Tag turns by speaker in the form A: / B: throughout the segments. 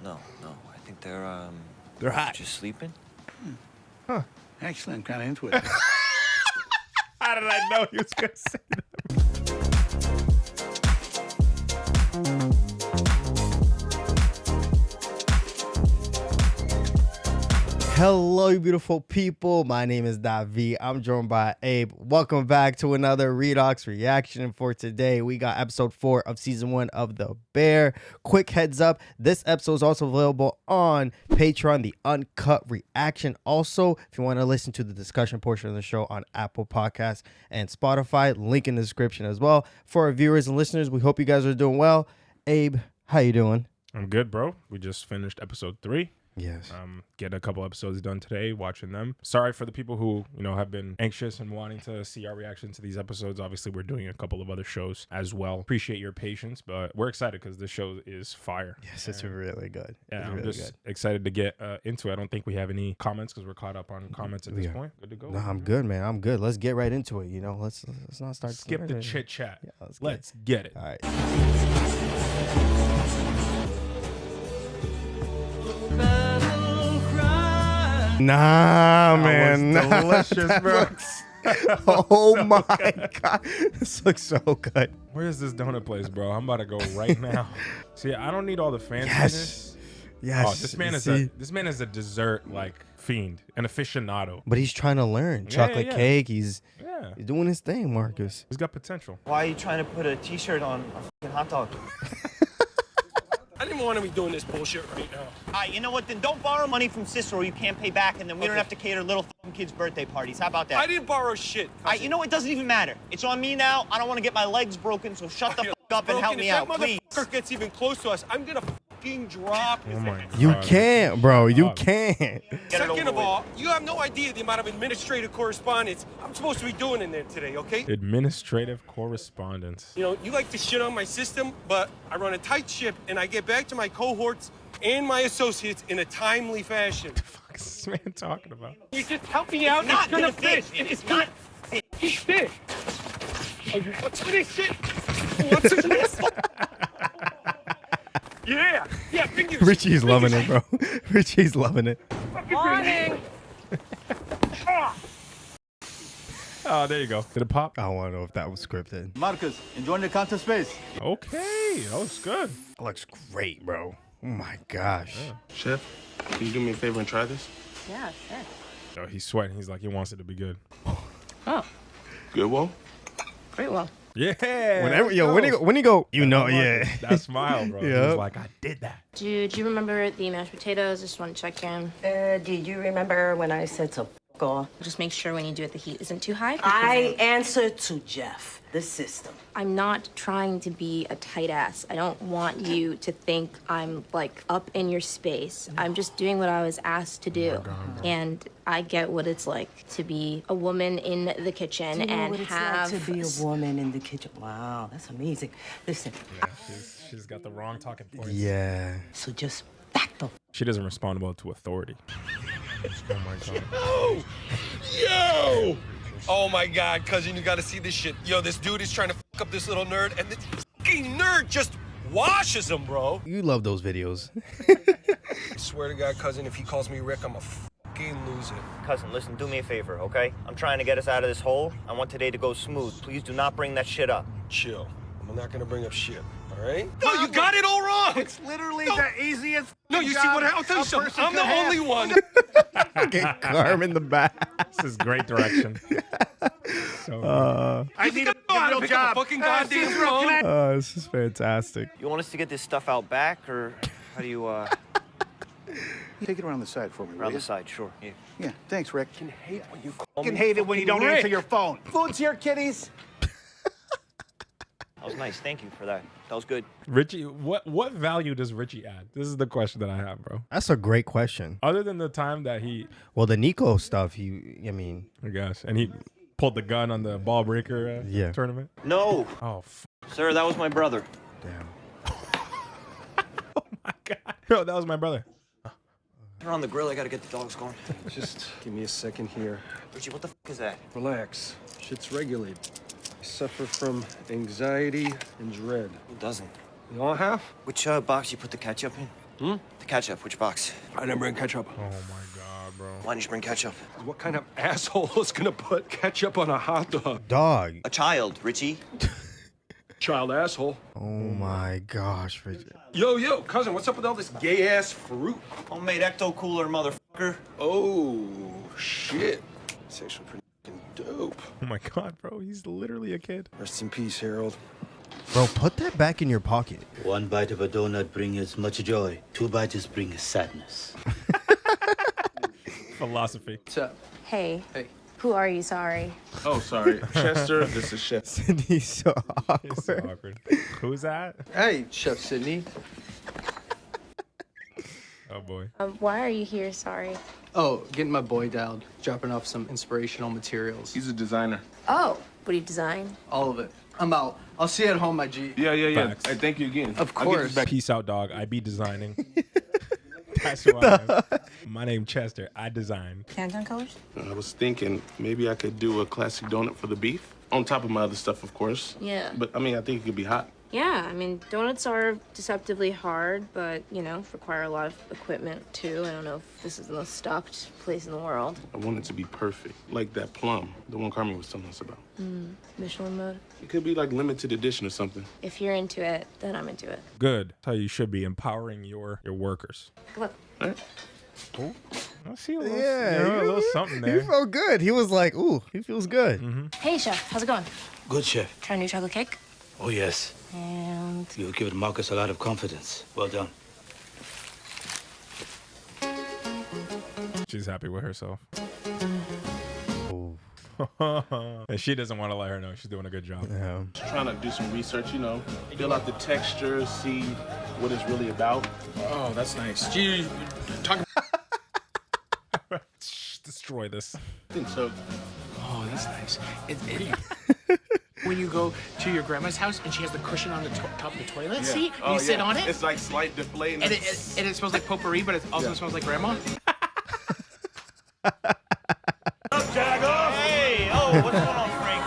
A: No. I think
B: They're hot.
A: just sleeping.
C: Actually, I'm kind of into it.
B: How did I know he was going to say that? Hello, you beautiful people. My name is Davi. I'm joined by Abe. Welcome back to another Redox reaction. And for today, we got episode 4 of season 1 of The Bear. Quick heads up, this episode is also available on Patreon, the uncut reaction. Also, if you want to listen to the discussion portion of the show on Apple Podcasts and Spotify, link in the description as well. For our viewers and listeners, we hope you guys are doing well. Abe, how you doing?
D: I'm good, bro. We just finished episode 3.
B: Yes.
D: Get a couple episodes done today, watching them. Sorry for the people who, have been anxious and wanting to see our reaction to these episodes. Obviously, we're doing a couple of other shows as well. Appreciate your patience, but we're excited because this show is fire.
B: Yes, it's really good.
D: Yeah,
B: it's
D: I'm
B: really
D: just excited to get into it. I don't think we have any comments because we're caught up on comments at this point. Good to go.
B: No, I'm good, man. I'm good. Let's get right into it. Let's not start.
D: Skip the chit chat.
B: Yeah,
D: let's get it.
B: All right. Nah, man.
D: Delicious, bro.
B: Oh my God. This looks so good.
D: Where's this donut place, bro? I'm about to go right now. See, I don't need all the fanciness.
B: Yes.
D: Oh, this man is a dessert fiend, an aficionado.
B: But he's trying to learn. Chocolate cake. He's doing his thing, Marcus.
D: He's got potential.
A: Why are you trying to put a T-shirt on a fucking hot dog?
E: I didn't want to be doing this bullshit right now.
F: All right, you know what? Then don't borrow money from Cicero you can't pay back, and then we don't have to cater little fucking kids' birthday parties. How about that?
E: I didn't borrow shit.
F: All right, you know what? It doesn't even matter. It's on me now. I don't want to get my legs broken, so shut the fuck up and help me out, please.
E: If that motherfucker gets even close to us, I'm gonna fucking drop his ass.
B: You can't, bro. You can't.
E: Second of all, you have no idea the amount of administrative correspondence I'm supposed to be doing in there today, okay?
D: Administrative correspondence.
E: You like to shit on my system, but I run a tight ship, and I get back to my cohorts and my associates in a timely fashion.
D: What the fuck is this man talking about?
E: You just help me out,
F: Not
E: it's gonna
F: fit.
E: fit.
F: It's not.
E: It's fit. What's with this shit? What's with this? Yeah, fingers.
B: Richie's loving it, bro. Richie's loving it.
E: Morning.
D: Oh, there you go. Did it pop?
B: I don't want to know if that was scripted.
C: Marcus, enjoying the counter space?
D: Okay, that looks good.
B: That looks great, bro. Oh my gosh.
E: Chef, can you do me a favor and try this?
G: Yeah, sure.
D: Oh, he's sweating. He's like, he wants it to be good.
G: Oh,
E: Good one.
G: very well.
D: Yeah.
B: When you go, yeah.
D: That smile, bro.
B: Yep.
D: He's like, I did that.
G: Do you remember the mashed potatoes? Just want to check in.
H: Do you remember when I said to f off?
G: Just make sure when you do it, the heat isn't too high.
H: I answered to Jeff, the system.
G: I'm not trying to be a tight ass. I don't want you to think I'm up in your space. I'm just doing what I was asked to do. And I get what it's like to be a woman in the kitchen
H: Do you know
G: and
H: what it's
G: have
H: like to be a woman in the kitchen? Wow, that's amazing. Listen,
D: Yeah, she's got the wrong talking points.
B: Yeah.
H: so just back the
D: She doesn't respond well to authority. Oh my God.
E: Yo! Oh my God, cousin, you gotta see this shit. Yo, this dude is trying to fuck up this little nerd, and this fucking nerd just washes him, bro.
B: You love those videos.
E: I swear to God, cousin, if he calls me Rick, I'm a fucking loser.
F: Cousin, listen, do me a favor, okay? I'm trying to get us out of this hole. I want today to go smooth. Please do not bring that shit up.
E: Chill. I'm not gonna bring up shit, all right? No, you got it all wrong.
C: It's literally the easiest.
E: No, you see what happened? I'll tell you something. I'm the only one.
B: Get Carm in the back.
D: This is great direction. So,
C: I need a real
E: Pick up
C: job.
E: a fucking goddamn phone.
B: This is fantastic.
F: You want us to get this stuff out back, or how do you,
C: Take it around the side for me, will
F: around
C: you?
F: the side? Sure. Yeah.
C: Yeah, thanks, Rick.
E: I hate when you call
C: Fucking
E: me
C: hate it when you don't
E: fucking
C: answer
E: Rick.
C: your phone. Food's here, kiddies.
F: That was nice. Thank you for that. That was good.
D: Richie, what value does Richie add? This is the question that I have, bro.
B: That's a great question.
D: Other than the time that
B: Well, the Nico stuff,
D: I guess, and he pulled the gun on the ball breaker tournament.
F: No,
D: Oh,
F: sir, that was my brother.
B: damn.
D: oh my God. Bro, that was my brother.
F: Turn on the grill. I gotta get the dogs going.
E: Just give me a second here.
F: Richie, what the fuck is that?
E: Relax. Shit's regulated. I suffer from anxiety and dread.
F: Who doesn't?
E: We all have?
F: Which box you put the ketchup in?
E: Hmm?
A: The ketchup, which box?
E: I didn't bring ketchup.
D: Oh my god, bro.
A: Why didn't you bring ketchup?
E: What kind of asshole is gonna put ketchup on a hot dog?
B: Dog.
A: A child, Richie.
E: Child asshole.
B: Oh my gosh, Richard.
E: Yo, cousin, what's up with all this gay-ass fruit?
A: Homemade ecto cooler, motherfucker.
E: Oh, shit. It's actually pretty fucking dope.
D: Oh my god, bro. He's literally a kid.
E: Rest in peace, Harold.
B: Bro, put that back in your pocket.
I: One bite of a donut brings much joy. 2 bites bring sadness.
D: Philosophy.
J: What's up?
G: Hey.
J: Hey.
G: Who are you? Sorry.
J: Oh, sorry. Chester, this is Chef.
B: Sydney's so awkward.
D: He's so awkward. Who's that?
J: Hey, Chef Sydney.
D: Oh boy.
G: Why are you here? Sorry.
J: Oh, getting my boy dialed. Dropping off some inspirational materials.
C: He's a designer.
G: Oh, what do you design?
J: All of it. I'm out. I'll see you at home, my G.
C: Yeah.
D: Facts.
C: Hey, thank you again.
J: Of course.
D: Peace out, dog. I be designing. That's who I am. My name Chester. I design.
H: Pantone colors?
K: I was thinking maybe I could do a classic donut for the beef. On top of my other stuff, of course.
G: Yeah.
K: But, I mean, I think it could be hot.
G: Yeah, I mean, donuts are deceptively hard, but, you know, require a lot of equipment, too. I don't know if this is the most stocked place in the world.
K: I want it to be perfect. Like that plum, the one Carmen was telling us about.
G: Michelin mode.
K: It could be like limited edition or something.
G: If you're into it, then I'm into it.
D: Good. That's how you should be, empowering your workers.
G: Look.
D: I see a little,
B: Yeah,
D: a little something
B: He
D: there.
B: felt good. He was like, ooh, he feels good.
G: Hey, Chef. How's it going?
I: Good, Chef.
G: Try a new chocolate cake?
I: Oh, yes.
G: And...
I: You've given Marcus a lot of confidence. Well done.
D: She's happy with herself.
B: Ooh,
D: And she doesn't want to let her know she's doing a good job.
B: yeah.
K: Just trying to do some research, feel out the texture, see what it's really about.
J: Oh, that's nice. Gee, talk.
D: Destroy this.
K: I think so.
J: Oh, that's nice. When you go to your grandma's house and she has the cushion on the top of the toilet seat, and you sit on it,
K: It's like slight deflating.
J: and it smells like potpourri, but it also smells like grandma.
F: Hey, oh, what's going on, Frank?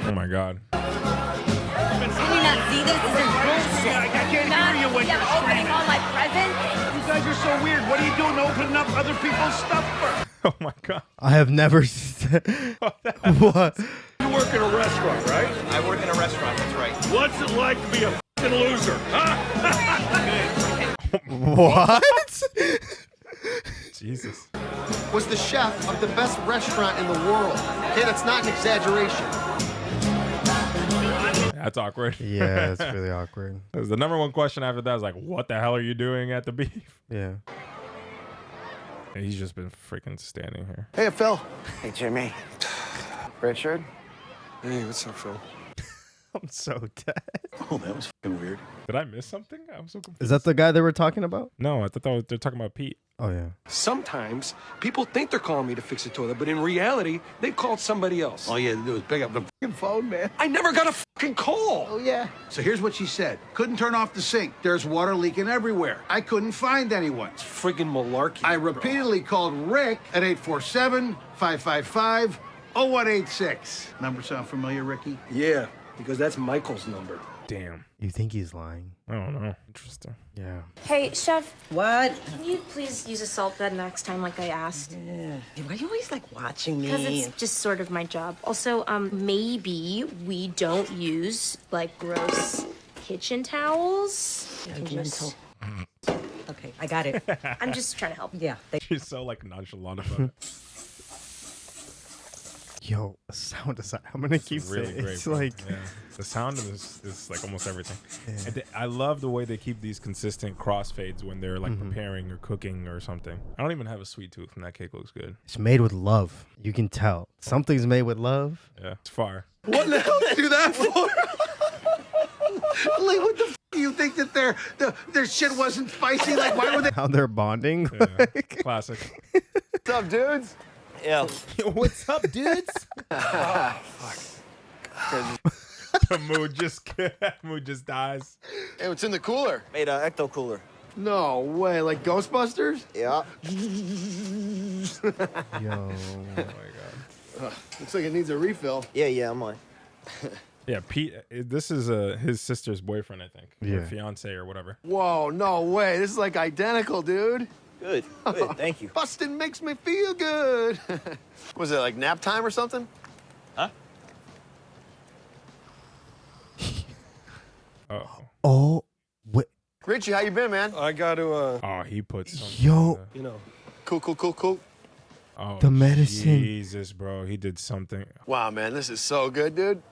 D: Oh my god.
H: Can you not see this? This is bullshit.
C: I can't hear you when you're
H: opening all my presents.
C: You guys are so weird. What are you doing opening up other people's stuff for?
D: Oh my god.
B: I have never said what?
C: You work in a restaurant, right?
A: I work in a restaurant, that's right.
C: What's it like to be a f***ing loser, huh?
B: What?
D: Jesus.
C: Was the chef of the best restaurant in the world. Okay, that's not an exaggeration.
D: That's awkward.
B: Yeah, it's really awkward.
D: The number one question after that is like, what the hell are you doing at the beef?
B: Yeah.
D: And he's just been freaking standing here.
C: Hey, Phil.
A: Hey, Jimmy.
C: Richard.
E: Hey, what's up, Phil?
B: I'm so dead.
C: Oh, that was f***ing weird.
D: Did I miss something? I'm so confused.
B: Is that the guy they were talking about?
D: No, I thought they're talking about Pete.
B: Oh, yeah.
E: Sometimes people think they're calling me to fix a toilet, but in reality, they called somebody else.
C: All you had to do was pick up the f***ing phone, man.
E: I never got a fucking call.
C: Oh, yeah. So here's what she said. Couldn't turn off the sink. There's water leaking everywhere. I couldn't find anyone.
E: Friggin' malarkey.
C: I
E: bro.
C: repeatedly called Rick at 847-555-0186. Number sound familiar, Ricky?
E: Yeah, because that's Michael's number.
D: Damn.
B: You think he's lying?
D: I don't know. Interesting.
B: Yeah.
G: Hey, Chef,
H: What?
G: can you please use a salt bed next time like I asked?
H: Yeah. Why are you always like watching me?
G: Because it's just sort of my job. Also, maybe we don't use, like, gross kitchen towels. And
H: Judgmental.
G: just-
H: Okay, I got it.
G: I'm just trying to help.
H: Yeah.
D: She's so like nonchalant about it.
B: Yo, sound aside, I'm gonna keep
D: It's really
B: saying
D: great.
B: it's
D: bro.
B: like
D: yeah. The sound is like almost everything. And I love the way they keep these consistent crossfades when they're like preparing or cooking or something. I don't even have a sweet tooth, and that cake looks good.
B: it's made with love. You can tell something's made with love.
D: Yeah, it's far.
C: What the hell did you do that for? Like, what the f*** do you think that their shit wasn't spicy? Like, why would they?
B: How they're bonding.
D: Yeah. Classic.
C: What's up, dudes?
A: Yeah.
B: What's up, dudes?
D: The mood just dies.
C: Hey, what's in the cooler?
A: Made an ecto cooler.
C: No way, like Ghostbusters?
A: Yeah.
B: Yo.
D: Oh my god.
C: Looks like it needs a refill.
A: Yeah, I'm on.
D: Yeah, Pete. This is his sister's boyfriend, I think.
B: Yeah.
D: Or fiance or whatever.
L: Whoa, no way. This is like identical, dude.
A: Good. Good. Thank you.
L: Bustin' makes me feel good. Was it like nap time or something?
A: Huh?
B: Oh, what?
L: Richie, how you been, man?
E: I got to,
D: Oh, he put something.
B: Yo,
E: you know.
L: Cool.
D: Oh,
B: the medicine.
D: Jesus, bro. He did something.
L: Wow, man, this is so good, dude.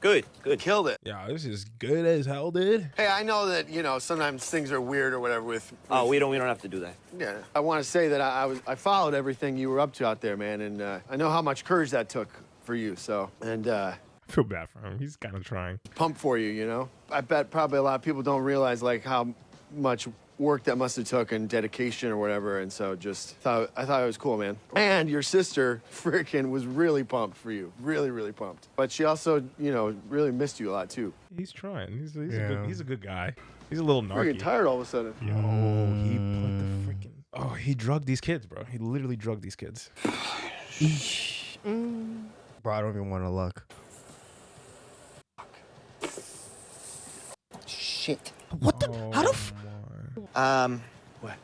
A: Good.
L: Killed it.
D: Yeah, this is good as hell, dude.
L: Hey, I know that, you know, sometimes things are weird or whatever with
A: Oh, we don't have to do that.
L: Yeah. I want to say that I followed everything you were up to out there, man, and I know how much courage that took for you, so, and
D: I feel bad for him. He's kind of trying.
L: pumped for you, you know? I bet probably a lot of people don't realize, like, how much work that must have took and dedication or whatever, and so I thought it was cool, man. And your sister freaking was really pumped for you, really pumped. But she also, you know, really missed you a lot too.
D: He's trying. He's a good guy. He's a little
L: You're getting
D: narky.
L: tired all of a sudden.
D: Yo, he put the freaking. Oh, he drugged these kids, bro. He literally drugged these kids.
B: Bro, I don't even want to look.
A: Shit.
B: What the? How the?
A: What?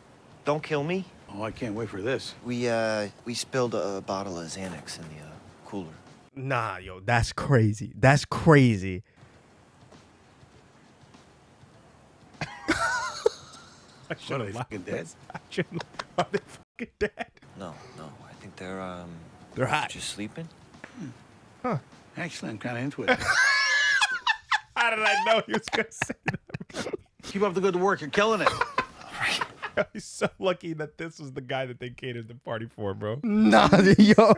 A: Don't kill me.
C: Oh, I can't wait for this.
A: We spilled a bottle of Xanax in the cooler.
B: Nah, yo, that's crazy. That's crazy.
C: What, are they fucking dead?
D: Are they fucking dead?
A: No. I think they're
B: hot.
A: just sleeping.
C: Actually, I'm kind of into it.
D: How did I know he was gonna say that?
C: Keep up the good work. You're killing it.
D: He's so lucky that this was the guy that they catered the party for, bro.
B: Nah, yo.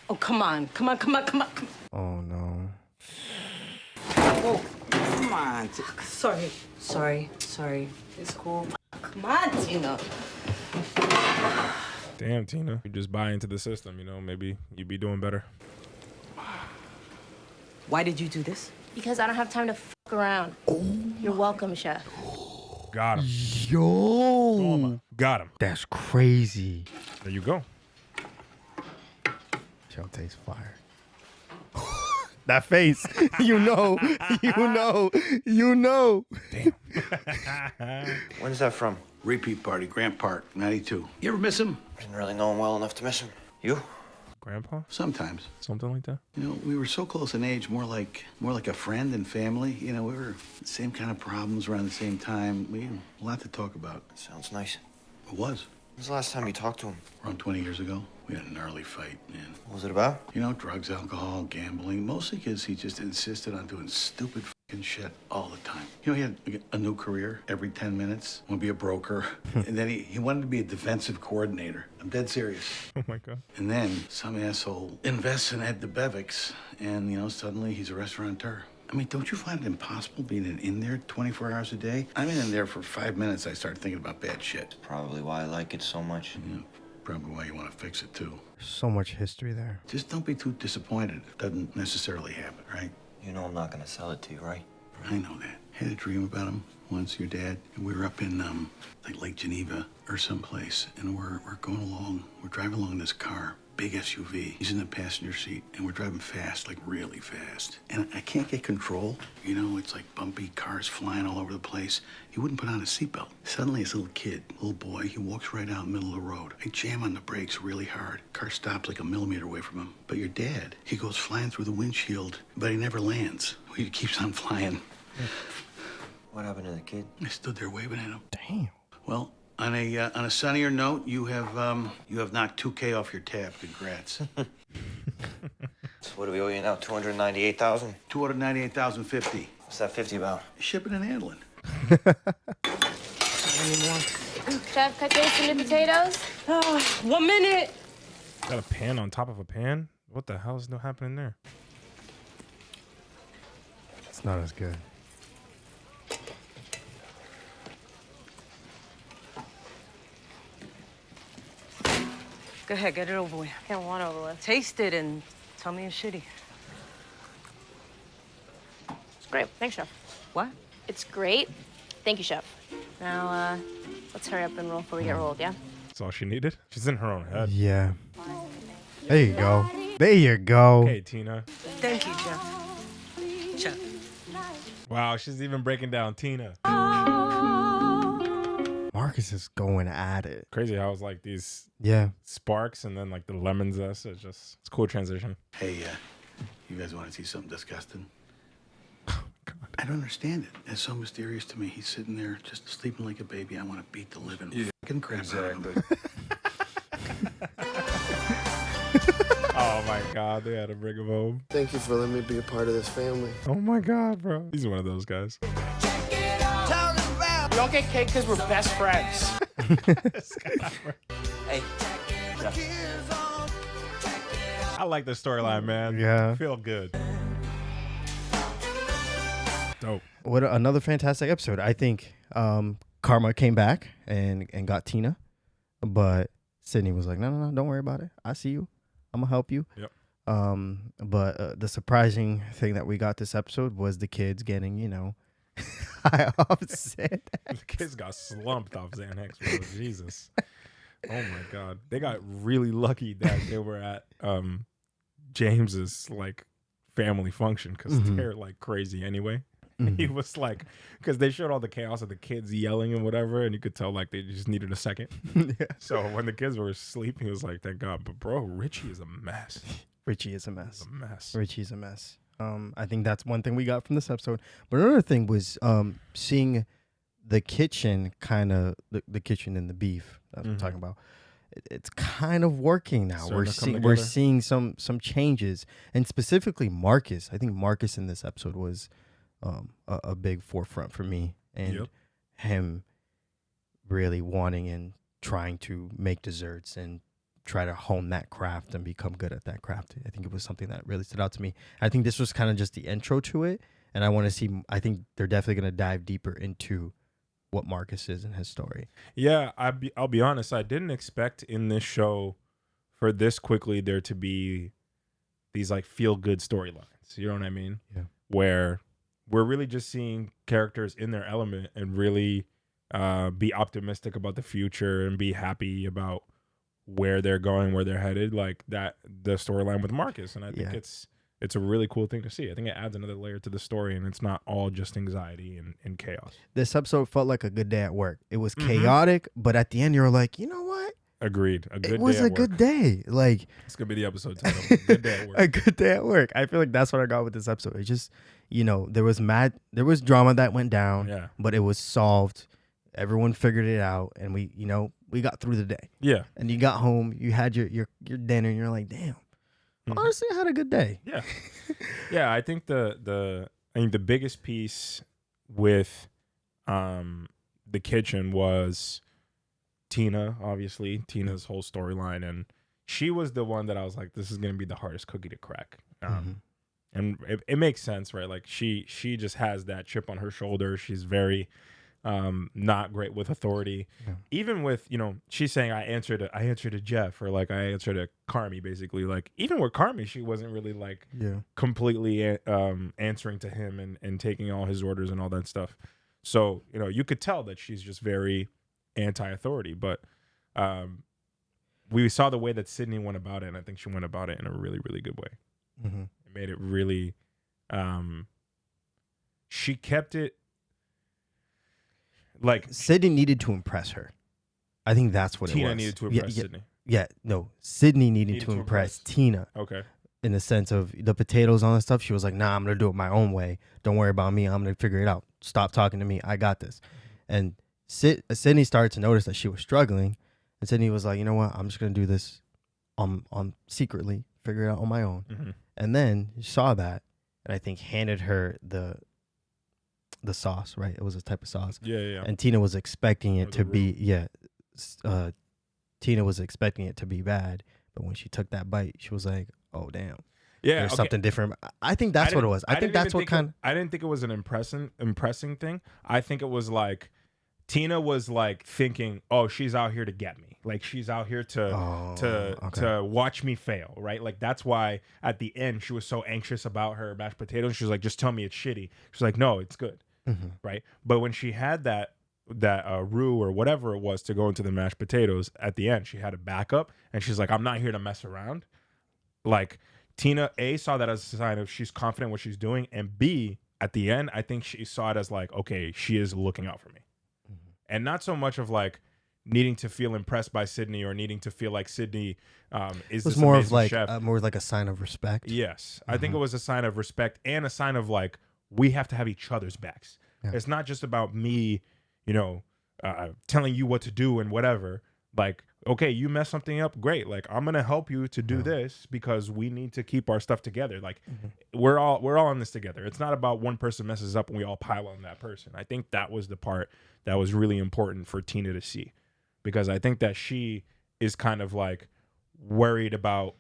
H: Oh, come on.
B: Oh no.
H: Oh, come on. Sorry. It's cool. Come on, Tina.
D: Damn, Tina. You just buy into the system, you know, maybe you'd be doing better.
H: Why did you do this?
G: Because I don't have time to fuck around. You're welcome, chef.
D: Got him.
B: Yo.
D: Got him.
B: That's crazy.
D: There you go.
B: Show tastes fire. That face. You know.
D: Damn.
A: When's that from?
C: Repeat party, Grant Park, 92. You ever miss him?
A: Didn't really know him well enough to miss him. You?
D: Grandpa?
C: Sometimes.
D: Something like that?
C: You know, we were so close in age, more like a friend and family. You know, we were the same kind of problems around the same time. We had a lot to talk about.
A: Sounds nice.
C: It was.
A: When's the last time you talked to him?
C: Around 20 years ago, we had a gnarly fight, man.
A: What was it about?
C: You know, drugs, alcohol, gambling. Mostly because he just insisted on doing stupid fucking shit all the time. You know, he had a new career every 10 minutes. Want to be a broker. And then he wanted to be a defensive coordinator. I'm dead serious.
D: Oh, my God.
C: And then some asshole invests in Ed DeBevics, and, you know, suddenly he's a restaurateur. I mean, don't you find it impossible being in there 24 hours a day? I'm in there for 5 minutes, I start thinking about bad shit.
A: Probably why I like it so much.
C: Yeah, probably why you want to fix it, too.
B: So much history there.
C: Just don't be too disappointed. It doesn't necessarily happen, right?
A: You know I'm not gonna sell it to you, right?
C: I know that. I had a dream about him once, your dad. And we were up in, like Lake Geneva or someplace. And we're going along. We're driving along in this car. Big SUV. He's in the passenger seat, and we're driving fast, like really fast. And I can't get control. You know, it's like bumpy, cars flying all over the place. He wouldn't put on a seatbelt. Suddenly, this little kid, little boy, he walks right out in the middle of the road. I jam on the brakes really hard. Car stops like a millimeter away from him. But your dad, he goes flying through the windshield, but he never lands. He keeps on flying.
A: What happened to the kid?
C: I stood there waving at him.
B: Damn.
C: Well, on a sunnier note, you have knocked $2K off your tab. Congrats.
A: So what do we owe you now? 298,000.
C: 298,050.
A: What's that 50 about?
C: Shipping and handling.
G: Chef, cut those into potatoes.
H: 1 minute.
D: Got a pan on top of a pan? What the hell is happening there?
B: It's not as good.
H: Go ahead, get it over with.
G: I don't want over with.
H: Taste it and tell me it's shitty.
G: It's great. Thanks, chef.
H: What?
G: It's great. Thank you, chef. Now, let's hurry up and roll before we get rolled, yeah?
D: That's all she needed. She's in her own head.
B: Yeah. There you go. There you go.
D: Okay, Tina.
H: Thank you, Jeff. Jeff.
D: Wow, she's even breaking down Tina.
B: Marcus is going at it.
D: Crazy how it's like these sparks and then like the lemon zest. It's a cool transition.
C: Hey, you guys want to see something disgusting? Oh, God. I don't understand it. It's so mysterious to me. He's sitting there just sleeping like a baby. I want to beat the living fucking crap out of him.
D: Oh my God, they had to bring him home.
L: Thank you for letting me be a part of this family.
D: Oh my God, bro. He's one of those guys.
J: We don't get cake because we're best friends.
A: Hey, Jeff.
D: I like the storyline, man.
B: Yeah.
D: I feel good. Dope.
B: What another fantastic episode. I think Karma came back and got Tina, but Sydney was like, no, don't worry about it. I see you. I'm gonna help you.
D: Yep.
B: But the surprising thing that we got this episode was the kids getting, high off Xanax.
D: The kids got slumped off Xanax, bro. Jesus. Oh my God. They got really lucky that they were at James's like family function because they're like crazy anyway. He was like, because they showed all the chaos of the kids yelling and whatever, and you could tell like they just needed a second. So when the kids were asleep, he was like, thank God. But bro, Richie is a mess.
B: Richie is a mess.
D: He's a mess.
B: Richie's a mess. I think that's one thing we got from this episode. But another thing was seeing the kitchen, kind of the kitchen and the beef that I'm talking about. It's kind of working now. We're seeing some changes, and specifically Marcus. I think Marcus in this episode was a big forefront for me, and him really wanting and trying to make desserts and try to hone that craft and become good at that craft. I think it was something that really stood out to me. I think this was kind of just the intro to it, and I want to see. I think they're definitely going to dive deeper into what Marcus is in his story.
D: Yeah, I'll be honest. I didn't expect in this show for this quickly there to be these like feel good storylines. You know what I mean?
B: Yeah.
D: Where we're really just seeing characters in their element and really be optimistic about the future and be happy about where they're going, where they're headed, like that, the storyline with Marcus. And I think it's a really cool thing to see. I think it adds another layer to the story, and it's not all just anxiety and chaos.
B: This episode felt like a good day at work. It was chaotic, but at the end you were like, you know what?
D: Agreed. A good
B: it was
D: day at
B: a good day. Like,
D: it's gonna be the episode title. A good day at work.
B: A good day at work. I feel like that's what I got with this episode. It just, there was drama that went down, but it was solved. Everyone figured it out, and we got through the day.
D: Yeah. And
B: you got home, you had your dinner, and you're like, damn. Honestly, I had a good day.
D: Yeah. Yeah, I think the biggest piece with the kitchen was Tina, obviously. Tina's whole storyline, and she was the one that I was like, this is going to be the hardest cookie to crack. And it makes sense, right? Like she just has that chip on her shoulder. She's very not great with authority. Even with, she's saying I answer to Jeff, or like I answer to Carmi, basically. Like even with Carmi, she wasn't really like completely answering to him and taking all his orders and all that stuff. So, you could tell that she's just very anti-authority, but we saw the way that Sydney went about it, and I think she went about it in a really, really good way. It made it really, she kept it like
B: Sydney needed to impress her. I think that's what
D: Tina
B: it was.
D: needed to impress Sydney.
B: Sydney needed to impress Tina.
D: Okay.
B: In the sense of the potatoes on the stuff, she was like, nah, I'm going to do it my own way. Don't worry about me. I'm going to figure it out. Stop talking to me. I got this. And Sydney started to notice that she was struggling. And Sydney was like, you know what? I'm just going to do this on secretly, figure it out on my own. And then she saw that, and I think handed her the sauce, right? It was a type of sauce.
D: Yeah.
B: And Tina was expecting it to be, Tina was expecting it to be bad. But when she took that bite, she was like, oh, damn.
D: Yeah,
B: there's something different. I think that's what it was. I think that's what kind of...
D: I didn't think it was an impressing thing. I think it was like, Tina was like thinking, oh, she's out here to get me. Like she's out here to watch me fail, right? Like that's why at the end she was so anxious about her mashed potatoes. She was like, just tell me it's shitty. She's like, no, it's good. Right? But when she had that roux or whatever it was to go into the mashed potatoes at the end. She had a backup, and she's like, I'm not here to mess around. Like, Tina, A, saw that as a sign of she's confident in what she's doing, and B, at the end, I think she saw it as like, okay, she is looking out for me. And not so much of like needing to feel impressed by Sydney or needing to feel like Sydney is
B: It was
D: this
B: more of
D: amazing
B: like
D: chef.
B: more like a sign of respect.
D: Yes. I think it was a sign of respect and a sign of like, we have to have each other's backs.
B: Yeah.
D: It's not just about me, telling you what to do and whatever. Like, okay, you mess something up, great. Like, I'm gonna help you to do this because we need to keep our stuff together. Like, we're all in this together. It's not about one person messes up and we all pile on that person. I think that was the part that was really important for Tina to see, because I think that she is kind of like worried about,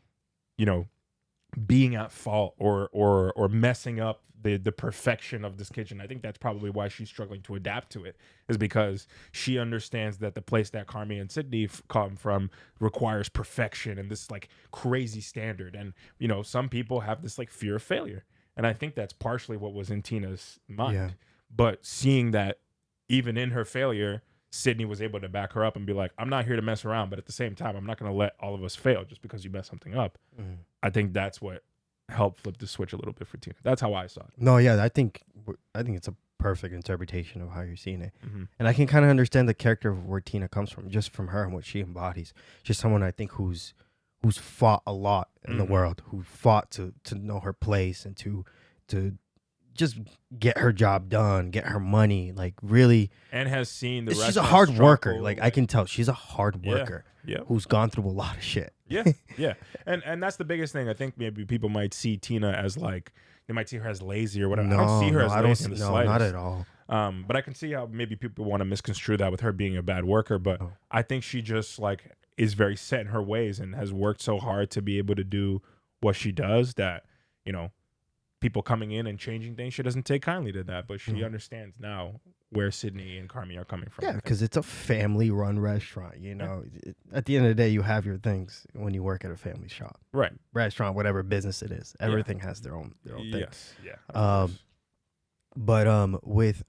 D: being at fault or messing up the perfection of this kitchen. I think that's probably why she's struggling to adapt to it, is because she understands that the place that Carmi and Sydney come from requires perfection and this like crazy standard. And, some people have this like fear of failure. And I think that's partially what was in Tina's mind.
B: Yeah.
D: But seeing that even in her failure, Sydney was able to back her up and be like, I'm not here to mess around, but at the same time, I'm not going to let all of us fail just because you mess something up. I think that's what helped flip the switch a little bit for Tina. That's how I saw it.
B: No, yeah, I think it's a perfect interpretation of how you're seeing it, and I can kind of understand the character of where Tina comes from, just from her and what she embodies. She's someone I think who's fought a lot in the world, who fought to know her place and to just get her job done, get her money, like really.
D: And has seen the
B: she's a
D: restaurant
B: hard worker.
D: struggle,
B: Like I can tell she's a hard worker.
D: Yeah.
B: Who's gone through a lot of shit.
D: Yeah. And that's the biggest thing. I think maybe people might see Tina as like, they might see her as lazy or whatever. I don't see her as lazy in the slightest.
B: Not at all.
D: But I can see how maybe people want to misconstrue that with her being a bad worker. But I think she just like is very set in her ways and has worked so hard to be able to do what she does that, people coming in and changing things, she doesn't take kindly to that. But she understands now where Sydney and Carmi are coming from.
B: Yeah, because it's a family-run restaurant. At the end of the day, you have your things when you work at a family shop,
D: right?
B: Restaurant, whatever business it is, everything has their own thing.
D: Yes, yeah.
B: But with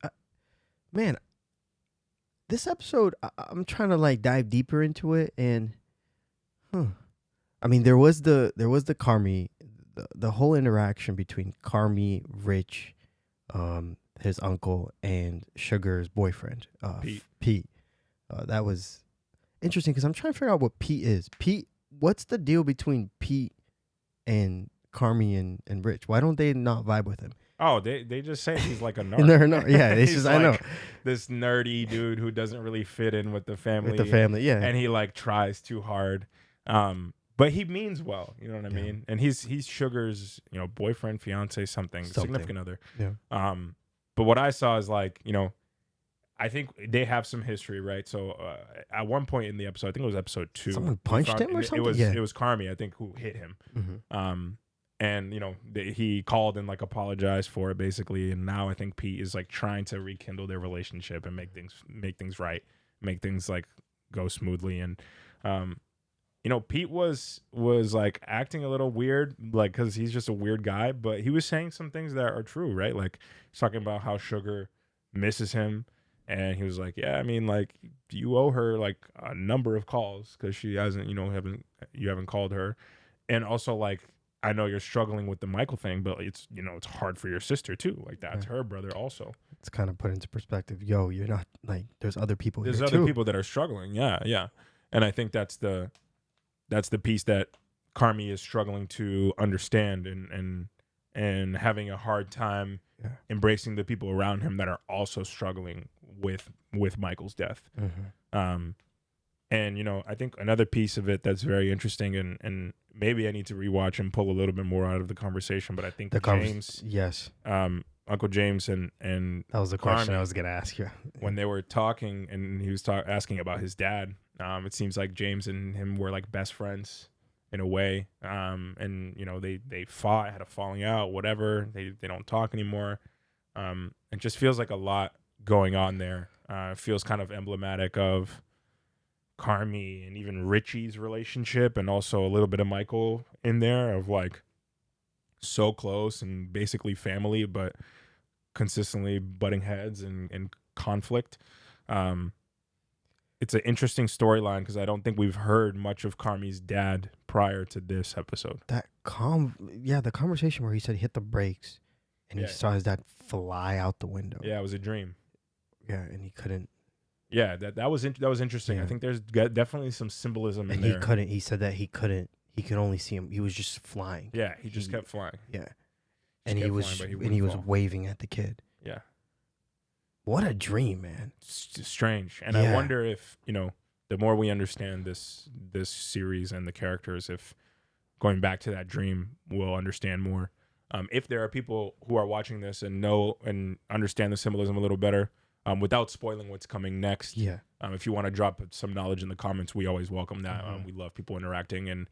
B: man, this episode, I'm trying to like dive deeper into it, and I mean, there was the Carmi, the whole interaction between Carmi, Rich, his uncle, and Sugar's boyfriend, Pete. That was interesting because I'm trying to figure out what Pete is. Pete, what's the deal between Pete and Carmi and Rich? Why don't they not vibe with him?
D: Oh, they just say he's like a nerd.
B: No, yeah, it's just, I know.
D: This nerdy dude who doesn't really fit in with the family.
B: With the family, yeah.
D: And he like tries too hard. But he means well, you know what I mean? And he's Sugar's, boyfriend, fiance, something, significant other.
B: Yeah.
D: But what I saw is like, I think they have some history, right? So at one point in the episode, I think it was episode 2.
B: Someone punched him or something?
D: It was Carmi, I think, who hit him. And, he called and like apologized for it basically. And now I think Pete is like trying to rekindle their relationship and make things right, make things like go smoothly. And, Pete was like acting a little weird, like, cause he's just a weird guy, but he was saying some things that are true, right? Like he's talking about how Sugar misses him. And he was like, yeah, I mean, like you owe her like a number of calls cause she hasn't, you haven't called her. And also like, I know you're struggling with the Michael thing, but it's, it's hard for your sister too. Like that's her brother also. It's
B: kind of put into perspective. Yo, you're not like, there's other people
D: here too. There's other people that are struggling. Yeah. Yeah. And I think that's the piece that Carmi is struggling to understand and having a hard time embracing the people around him that are also struggling with Michael's death. And, I think another piece of it that's very interesting and maybe I need to rewatch and pull a little bit more out of the conversation, but I think James,
B: yes,
D: Uncle James and
B: that was the question I was going to ask you.
D: When they were talking and he was asking about his dad, it seems like James and him were like best friends in a way. And, they fought, had a falling out, whatever. They don't talk anymore. It just feels like a lot going on there. It feels kind of emblematic of Carmi and even Richie's relationship, and also a little bit of Michael in there, of like so close and basically family, but consistently butting heads and conflict. It's an interesting storyline because I don't think we've heard much of Carmi's dad prior to this episode.
B: The conversation where he said hit the brakes and he saw his dad fly out the window.
D: Yeah, it was a dream.
B: Yeah, and he couldn't.
D: Yeah, that was interesting.
B: Yeah.
D: I think there's definitely some symbolism in there.
B: He said that he couldn't. He could only see him. He was just flying.
D: Yeah, he just kept flying.
B: Yeah,
D: Just
B: and he
D: kept
B: was
D: flying, but
B: he was
D: wouldn't fall.
B: waving at the kid.
D: Yeah,
B: What a dream, man.
D: it's strange, and
B: Yeah.
D: I wonder if the more we understand this series and the characters, if going back to that dream, we'll understand more. If there are people who are watching this and know and understand the symbolism a little better, without spoiling what's coming next.
B: Yeah.
D: If you want to drop some knowledge in the comments, we always welcome that. We love people interacting, and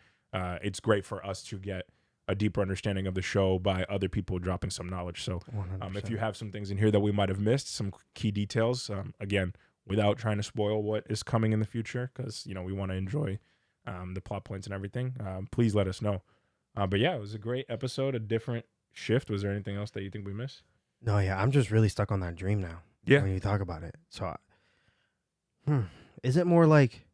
D: it's great for us to get a deeper understanding of the show by other people dropping some knowledge. So if you have some things in here that we might have missed, some key details, again, without trying to spoil what is coming in the future, because we want to enjoy the plot points and everything, please let us know. But yeah, it was a great episode, a different shift. Was there anything else that you think we missed?
B: No, yeah, I'm just really stuck on that dream now.
D: Yeah.
B: When you talk about it. So, is it more like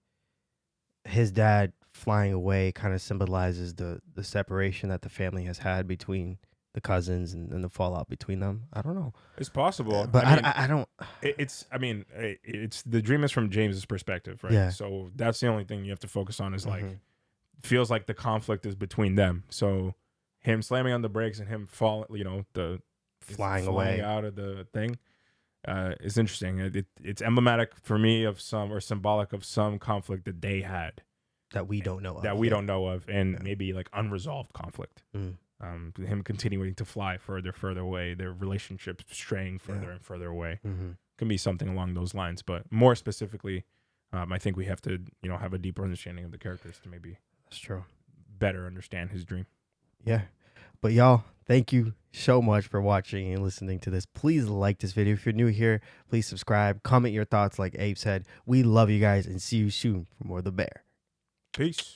B: his dad flying away kind of symbolizes the separation that the family has had between the cousins and the fallout between them? I don't know.
D: It's possible,
B: But I don't.
D: It's the dream is from James's perspective, right?
B: Yeah.
D: So that's the only thing you have to focus on is feels like the conflict is between them. So him slamming on the brakes and him falling,
B: Flying away
D: out of the thing. It's interesting. It's emblematic for me of symbolic of some conflict that they had
B: that we don't know of.
D: That we don't know of, and maybe like unresolved conflict. Him continuing to fly further away, their relationship straying further and further away. Can be something along those lines, but more specifically, I think we have to have a deeper understanding of the characters to maybe
B: that's true
D: better understand his dream.
B: Yeah. But y'all, thank you so much for watching and listening to this. Please like this video. If you're new here, please subscribe. Comment your thoughts like Abe said. We love you guys and see you soon for more of The Bear.
D: Peace.